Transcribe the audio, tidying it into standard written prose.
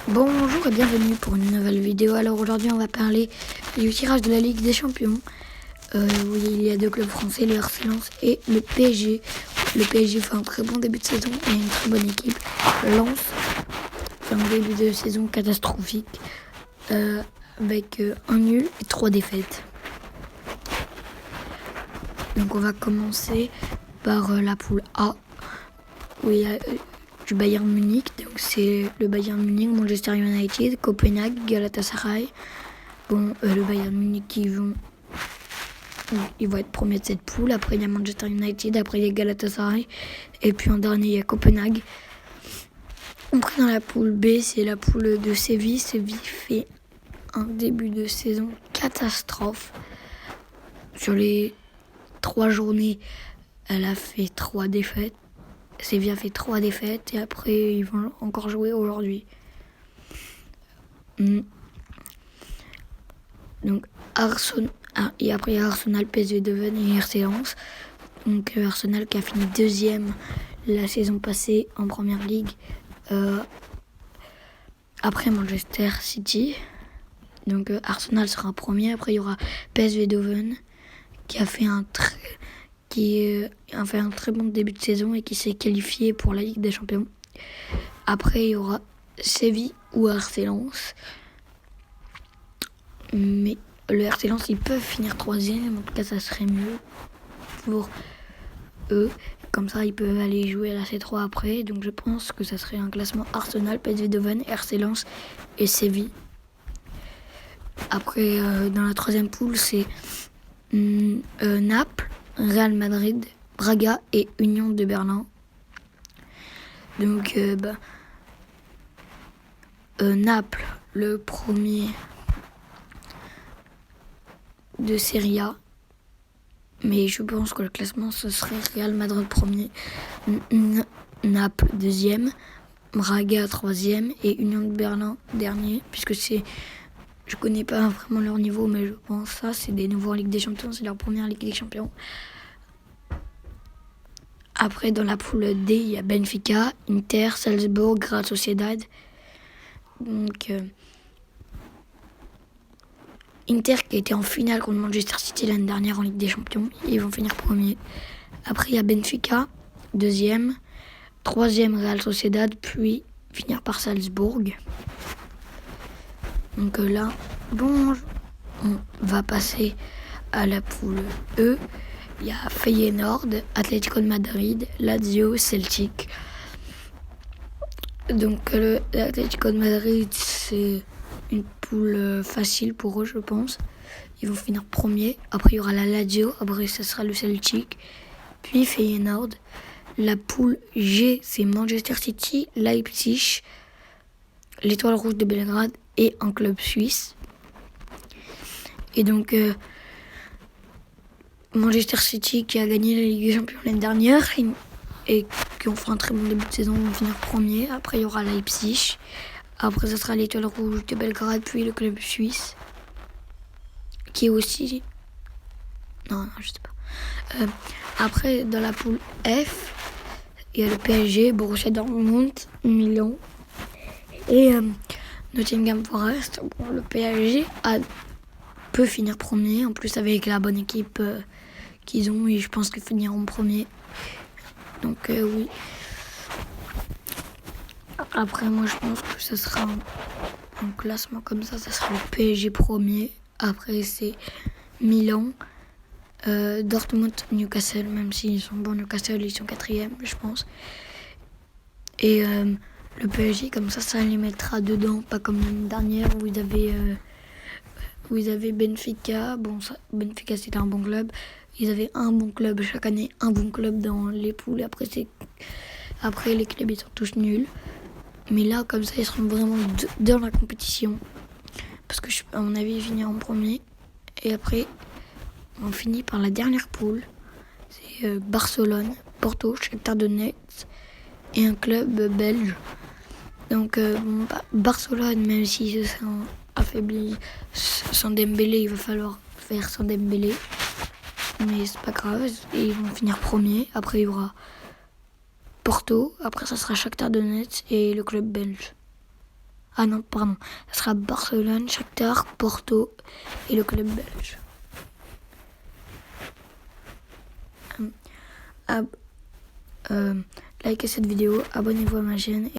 Bonjour et bienvenue pour une nouvelle vidéo. Alors aujourd'hui on va parler du tirage de la Ligue des Champions. Où il y a deux clubs français, le RC Lens et le PSG. Le PSG fait un très bon début de saison et une très bonne équipe. Lens fait un début de saison catastrophique avec un nul et 3 défaites. Donc on va commencer par la poule A où il y a du Bayern Munich. Donc c'est le Bayern Munich, Manchester United, Copenhague, Galatasaray. Le Bayern Munich ils vont être premiers de cette poule. Après il y a Manchester United, après il y a Galatasaray et puis en dernier il y a Copenhague. Après dans la poule B, c'est la poule de Séville. Séville fait un début de saison catastrophe. Sur les 3 journées, elle a fait 3 défaites. Séville a fait 3 défaites et après ils vont encore jouer aujourd'hui. Donc et après il y a Arsenal, PSV Eindhoven et RC Lens. Donc Arsenal qui a fini 2e la saison passée en Première Ligue. Après Manchester City. Donc Arsenal sera premier. Après il y aura PSV Eindhoven qui a fait un très bon début de saison et qui s'est qualifié pour la Ligue des Champions. Après il y aura Séville ou RC Lens. Mais le RC Lens, ils peuvent finir 3e. En tout cas, ça serait mieux pour eux. Comme ça, ils peuvent aller jouer à la C3 après. Donc, je pense que ça serait un classement Arsenal, PSV Eindhoven, RC Lens et Séville. Après, dans la 3e poule, c'est Naples, Real Madrid, Braga et Union de Berlin. Donc, Naples, le premier de Serie A, mais je pense que le classement ce serait Real Madrid premier, Naples 2e, Braga 3e et Union de Berlin dernier, puisque je connais pas vraiment leur niveau, mais je pense ça c'est des nouveaux en Ligue des Champions, c'est leur première Ligue des Champions. Après dans la poule D il y a Benfica, Inter, Salzbourg, Real Sociedad. Donc Inter qui a été en finale contre Manchester City l'année dernière en Ligue des Champions. Ils vont finir premier. Après, il y a Benfica, 2e. 3e, Real Sociedad, puis finir par Salzbourg. Donc là, on va passer à la poule E. Il y a Feyenoord, Atlético de Madrid, Lazio, Celtic. Donc l'Atlético de Madrid, c'est une poule facile pour eux, je pense. Ils vont finir premier. Après, il y aura la Lazio. Après, ça sera le Celtic. Puis Feyenoord. La poule G, c'est Manchester City, Leipzig, l'Étoile Rouge de Belgrade et un club suisse. Et donc, Manchester City qui a gagné la Ligue des Champions l'année dernière et qui ont fait un très bon début de saison vont finir premier. Après, il y aura Leipzig. Après, ça sera l'Étoile Rouge de Belgrade, puis le club suisse, qui est aussi... Non, je sais pas. Après, dans la poule F, il y a le PSG, Borussia Dortmund, Milan et Nottingham Forest. Bon, le PSG peut finir premier, en plus avec la bonne équipe qu'ils ont, et je pense qu'ils finiront premier. Donc oui. Après, moi, je pense que ce sera un classement comme ça sera le PSG premier. Après, c'est Milan, Dortmund, Newcastle, même s'ils sont bons, Newcastle, ils sont 4e, je pense. Et le PSG, comme ça les mettra dedans, pas comme l'année dernière où ils avaient Benfica. Bon, Benfica, c'était un bon club. Ils avaient un bon club chaque année, un bon club dans les poules. Après les clubs, ils sont tous nuls. Mais là, comme ça, ils seront vraiment dans la compétition. Parce que, à mon avis, ils finiront en premier. Et après, on finit par la dernière poule. C'est Barcelone, Porto, Shakhtar Donetsk et un club belge. Donc, Barcelone, même s'ils se sont affaiblis sans Dembélé, il va falloir faire sans Dembélé. Mais c'est pas grave, ils vont finir premier. Après, il y aura Porto, après ça sera Shakhtar Donetsk et le club belge. Ah non, pardon. Ça sera Barcelone, Shakhtar, Porto et le club belge. Likez cette vidéo, abonnez-vous à ma chaîne.